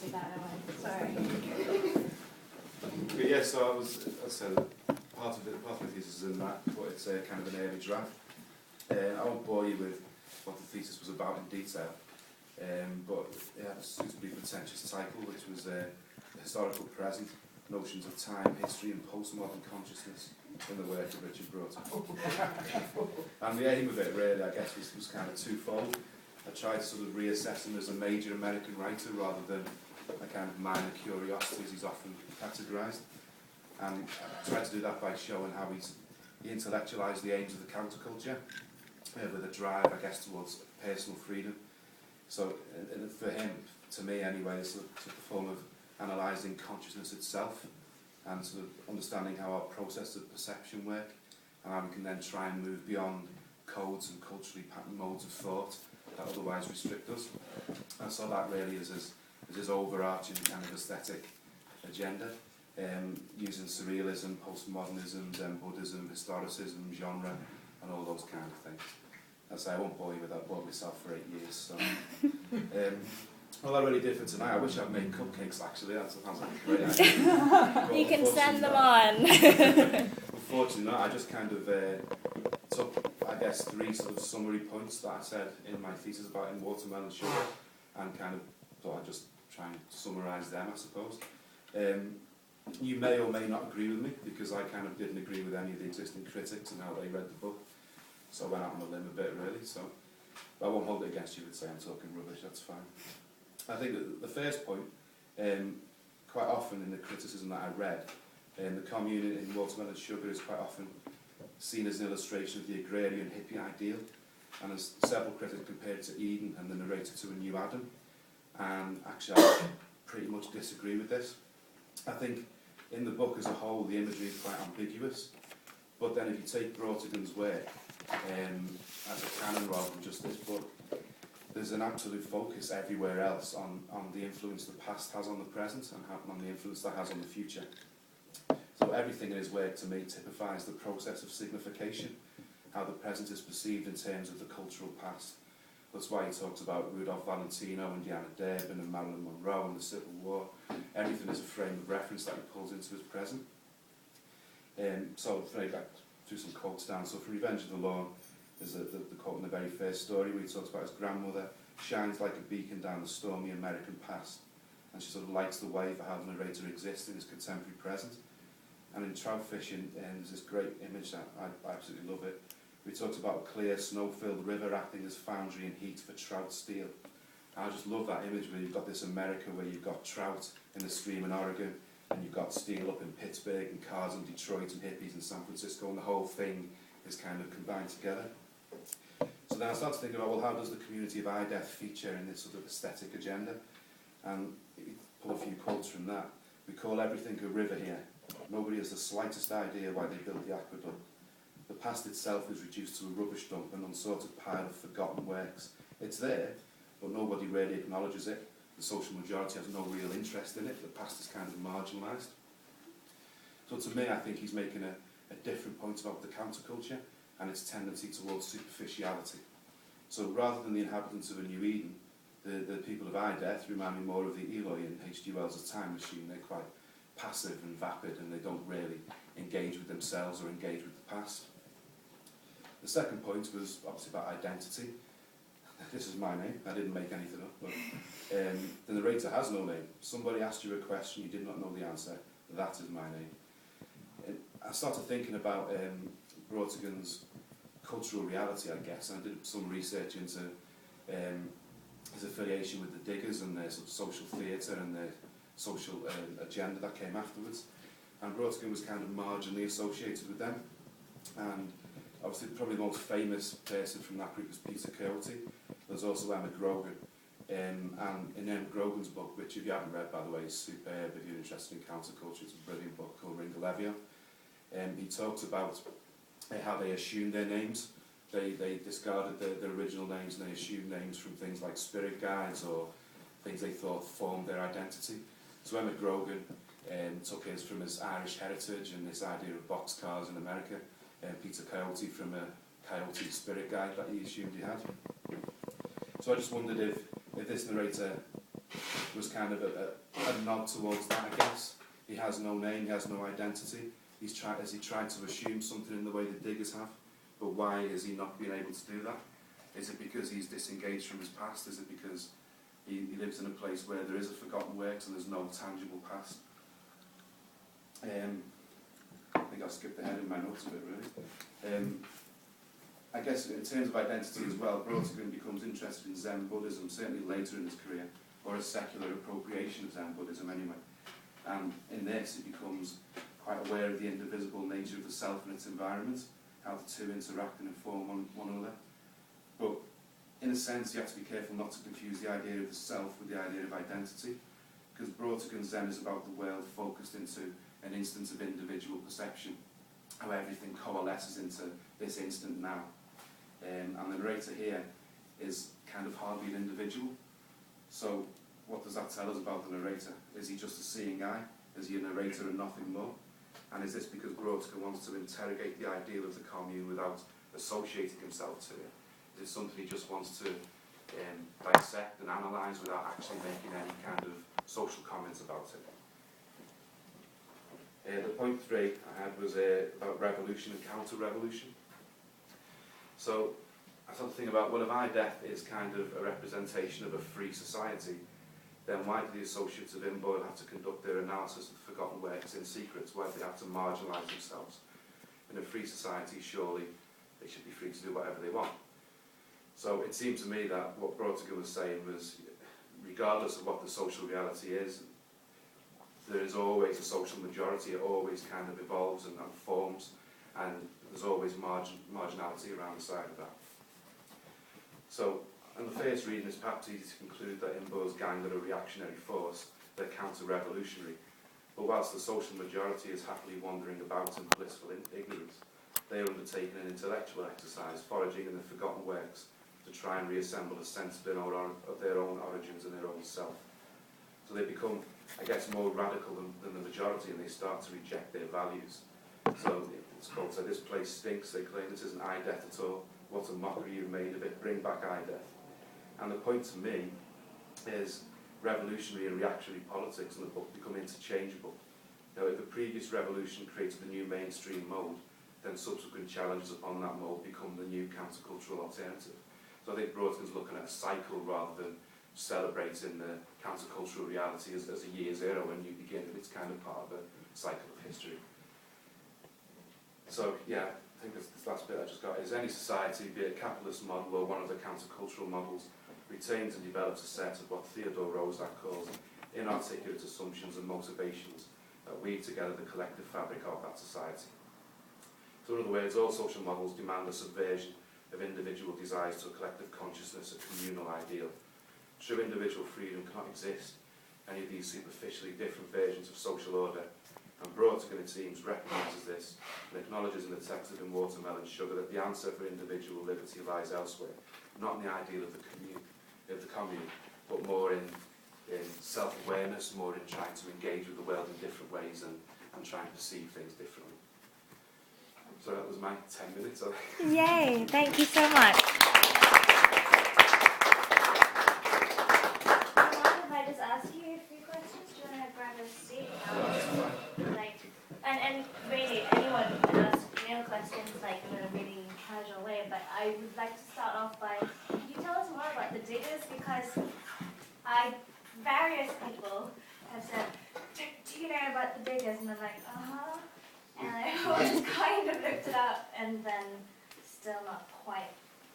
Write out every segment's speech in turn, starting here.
Do that anyway. Sorry. But yeah, so as I said, part of the thesis is in that, but it's kind of an early draft. I won't bore you with what the thesis was about in detail, but it had a suitably pretentious title, which was the historical present, notions of time, history and postmodern consciousness in the work of Richard Brautigan. And the aim of it really, I guess, was kind of twofold. I tried to sort of reassess him as a major American writer rather than a kind of minor curiosity as he's often categorised. And I tried to do that by showing how he intellectualised the aims of the counterculture with a drive, I guess, towards personal freedom. So for him, to me anyway, this took the form of analysing consciousness itself and sort of understanding how our process of perception work and how we can then try and move beyond codes and culturally patterned modes of thought that otherwise restrict us. And so that really is his overarching kind of aesthetic agenda, using surrealism, postmodernism, Zen Buddhism, historicism, genre, and all those kind of things. As I say, I won't bore you with that, I bought myself for 8 years. So, all I really did for tonight, I wish I'd made cupcakes actually, that sounds like a great idea. You can send them on. Unfortunately not, I just kind of took, I guess, 3 sort of summary points that I said in my thesis about in Watermelon Sugar, and kind of thought I'd just try and summarise them, I suppose. You may or may not agree with me, because I kind of didn't agree with any of the existing critics and how they read the book. So I went out on a limb a bit, really. So I won't hold it against you and say I'm talking rubbish, that's fine. I think that the first point, quite often in the criticism that I read, the commune in Watermelon Sugar is quite often seen as an illustration of the agrarian hippie ideal, and as several critics compared it to Eden and the narrator to a new Adam. And actually I pretty much disagree with this. I think in the book as a whole the imagery is quite ambiguous, but then if you take Brautigan's work as a canon rather than just this book, there's an absolute focus everywhere else on the influence the past has on the present and on the influence that has on the future. So everything in his work to me typifies the process of signification, how the present is perceived in terms of the cultural past. That's why he talks about Rudolph Valentino, Indiana Durbin and Marilyn Monroe and the Civil War. Everything is a frame of reference that he pulls into his present. So for me, I threw some quotes down. So from Revenge of the Law, there's the quote in the very first story where he talks about his grandmother shines like a beacon down the stormy American past, and she sort of lights the way for how the narrator exists in his contemporary present. And in Trout Fishing, there's this great image that I absolutely love it. We talked about a clear, snow-filled river acting as foundry and heat for trout steel. And I just love that image where you've got this America where you've got trout in the stream in Oregon, and you've got steel up in Pittsburgh, and cars in Detroit, and hippies in San Francisco, and the whole thing is kind of combined together. So then I started to think about, well, how does the community of IDEF feature in this sort of aesthetic agenda? And you pull a few quotes from that. We call everything a river here. Nobody has the slightest idea why they built the aqueduct. The past itself is reduced to a rubbish dump, an unsorted pile of forgotten works. It's there, but nobody really acknowledges it. The social majority has no real interest in it. The past is kind of marginalised. So to me, I think he's making a different point about the counterculture and its tendency towards superficiality. So rather than the inhabitants of a New Eden, the people of Ideth remind me more of the Eloi in H.G. Wells' Time Machine. They're quite passive and vapid, and they don't really engage with themselves or engage with the past. The second point was obviously about identity. This is my name, I didn't make anything up, but the narrator has no name. Somebody asked you a question, you did not know the answer, that is my name. And I started thinking about Brautigan's cultural reality, I guess, and I did some research into his affiliation with the Diggers and their sort of social theatre and their social agenda that came afterwards. And Brautigan was kind of marginally associated with them. And obviously probably the most famous person from that group is Peter Coyote. There's also Emma Grogan. And in Emma Grogan's book, which if you haven't read, by the way, is superb if you're interested in counterculture, it's a brilliant book called Ringo Levio. He talks about how they assumed their names. They discarded their original names and they assumed names from things like spirit guides or things they thought formed their identity. So Emma Grogan took his from his Irish heritage and this idea of boxcars in America, and Peter Coyote from a coyote spirit guide that he assumed he had. So I just wondered if this narrator was kind of a nod towards that, I guess. He has no name, he has no identity. Has he tried to assume something in the way the diggers have? But why has he not been able to do that? Is it because he's disengaged from his past? Is it because he lives in a place where there is a forgotten works and there's no tangible past? I think I'll skip ahead in my notes a bit, really. I guess in terms of identity as well, Brautigan becomes interested in Zen Buddhism, certainly later in his career, or a secular appropriation of Zen Buddhism anyway. And in this, he becomes quite aware of the indivisible nature of the self and its environment, how the two interact and inform one another. But in a sense, you have to be careful not to confuse the idea of the self with the idea of identity, because Brautigan's Zen is about the world focused into an instant of individual perception, how everything coalesces into this instant now. And the narrator here is kind of hardly an individual. So what does that tell us about the narrator? Is he just a seeing eye? Is he a narrator and nothing more? And is this because Brautigan wants to interrogate the ideal of the commune without associating himself to it? Is it something he just wants to dissect and analyse without actually making any kind of social comments about it? The point 3 I had was about revolution and counter-revolution. So I thought the thing about, well, if I-Death is kind of a representation of a free society, then why do the associates of Imboyle have to conduct their analysis of forgotten works in secret? Why do they have to marginalise themselves? In a free society, surely they should be free to do whatever they want. So it seemed to me that what Brautigan was saying was, regardless of what the social reality is, there is always a social majority. It always kind of evolves and forms, and there's always marginality around the side of that. So, on the first reading, it's perhaps easy to conclude that Imboyle's gang are a reactionary force, they're counter-revolutionary. But whilst the social majority is happily wandering about in blissful ignorance, they are undertaking an intellectual exercise, foraging in the forgotten works, to try and reassemble a sense of their own origins and their own self. So they become, I guess, more radical than the majority, and they start to reject their values. So it's called, so this place stinks, they claim. This isn't I-Death at all. What a mockery you've made of it. Bring back I-Death. And the point to me is revolutionary and reactionary politics in the book become interchangeable. Now, if the previous revolution created the new mainstream mode, then subsequent challenges upon that mode become the new countercultural alternative. So I think Brautigan's looking at a cycle rather than celebrating the countercultural reality as a year zero when you begin. It's kind of part of a cycle of history. So, yeah, I think this last bit I just got is any society, be it a capitalist model or one of the countercultural models, retains and develops a set of what Theodore Roosevelt calls inarticulate assumptions and motivations that weave together the collective fabric of that society. So in other words, all social models demand a subversion of individual desires to a collective consciousness, a communal ideal. True individual freedom cannot exist any of these superficially different versions of social order, and Brautigan, it seems, recognises this and acknowledges in the text of In Watermelon Sugar that the answer for individual liberty lies elsewhere, not in the ideal of the commune, but more in self-awareness, more in trying to engage with the world in different ways and trying to perceive things differently. So that was my 10 minutes. Yay, thank you so much. If I just ask you a few questions, do you want to grab a seat? And really, anyone can ask Neill questions in a really casual way, but I would like to start off by, could you tell us more about the diggers? Because various people have said, do you know about the diggers? And I'm like, uh-huh. And I always kind of looked it up and then still not quite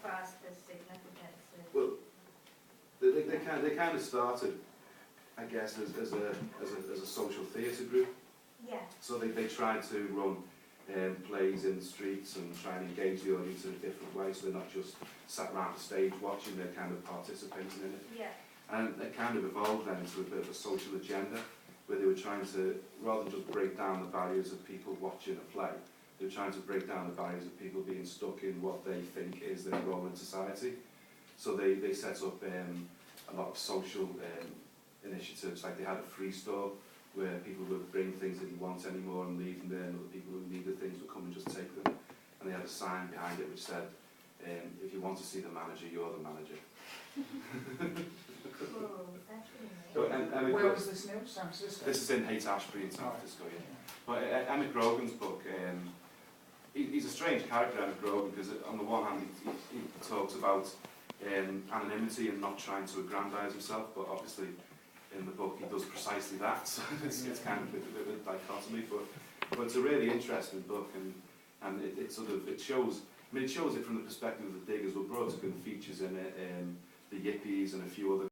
grasped the significance of... Well, they kind of started, I guess, as a social theatre group. Yeah. So they tried to run plays in the streets and try and engage the audience in a different way, so they're not just sat around the stage watching, they're kind of participating in it. Yeah. And it kind of evolved then into a bit of a social agenda, where they were trying to, rather than just break down the barriers of people watching a play, they were trying to break down the barriers of people being stuck in what they think is their role in society. So they set up a lot of social initiatives, like they had a free store where people would bring things they didn't want anymore and leave them there, and other people who needed things would come and just take them. And they had a sign behind it which said, if you want to see the manager, you're the manager. Cool, that's really nice. Where was this new? San Francisco? This is in Haight-Ashbury in San Francisco, yeah. But Emmett Grogan's book, he's a strange character, Emmett Grogan, because on the one hand he talks about anonymity and not trying to aggrandise himself, but obviously in the book he does precisely that, so it's kind of a bit of a dichotomy, but it's a really interesting book, and it sort of, it shows it from the perspective of the diggers. Well, Brautigan features in it, the Yippies and a few other